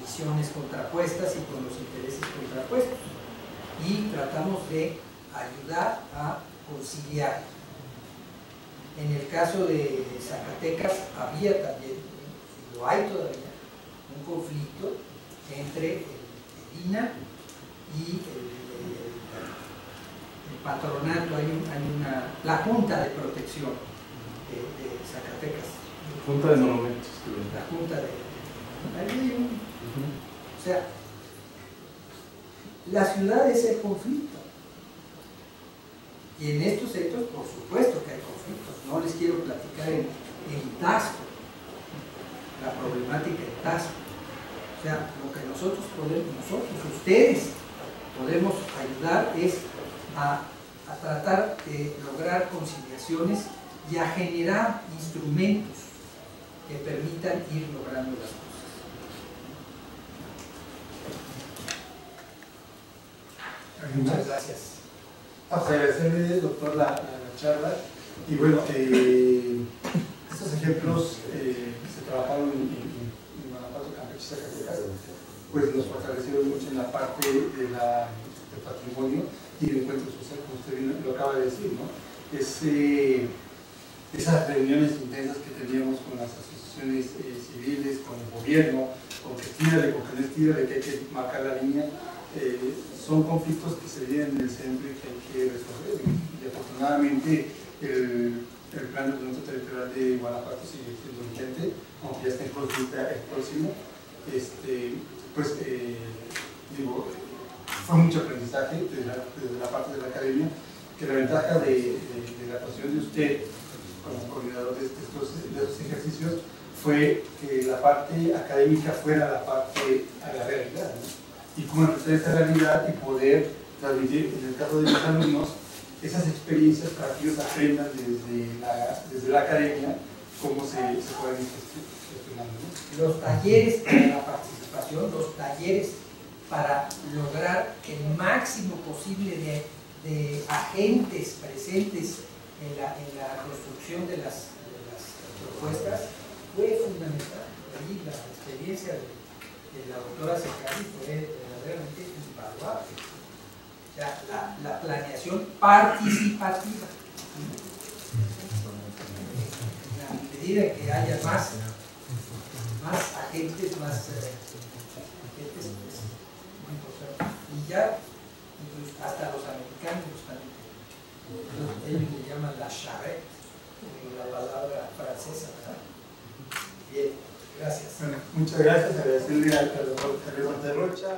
Speaker 2: visiones contrapuestas y con los intereses contrapuestos. Y tratamos de ayudar a conciliar. En el caso de Zacatecas había también, y lo hay todavía, un conflicto entre el INAH y el patronato. La Junta de Protección de Zacatecas.
Speaker 1: Junta de Monumentos.
Speaker 2: La Junta de... O sea, la ciudad es el conflicto. Y en estos hechos, por supuesto que hay conflictos. No les quiero platicar en Tasco, la problemática en Tasco. O sea, lo que ustedes podemos ayudar es a tratar de lograr conciliaciones y a generar instrumentos que permitan ir logrando las cosas. Muchas gracias.
Speaker 3: Agradecerle, doctor, la charla. Y bueno, estos ejemplos que se trabajaron en Guanajuato, Campeche y Zacatecas, pues nos fortalecieron mucho en la parte del patrimonio y del encuentro social, como usted bien lo acaba de decir, ¿no? Esas reuniones intensas que teníamos con las asociaciones civiles, con el gobierno, con que estírale, con que no estírale, que hay que marcar la línea, son conflictos que se vienen en el centro y que hay que resolver. Y afortunadamente el plan de ordenamiento territorial de Guanajuato sigue siendo vigente, aunque ya está en consulta el próximo. Fue mucho aprendizaje desde la parte de la academia, que la ventaja de la actuación de usted como coordinador de estos ejercicios fue que la parte académica fuera la parte a la realidad, ¿no? Y cómo empezar esa realidad y poder transmitir, en el caso de los alumnos, esas experiencias para que ellos aprendan desde la academia cómo se pueden ir gestionando, ¿no?
Speaker 2: Los talleres para la participación, los talleres para lograr el máximo posible de agentes presentes en la construcción de las propuestas, fue fundamental. Ahí la experiencia de la doctora Secari fue verdaderamente invaluable. O sea, la planeación participativa. En la medida en que haya más agentes, es muy importante. Y ya, incluso hasta los americanos lo están entendiendo. Ellos le llaman la charrette, la palabra francesa, ¿verdad? Bien, gracias.
Speaker 3: Bueno, muchas gracias, agradecerle al doctor Javier Monterrocha.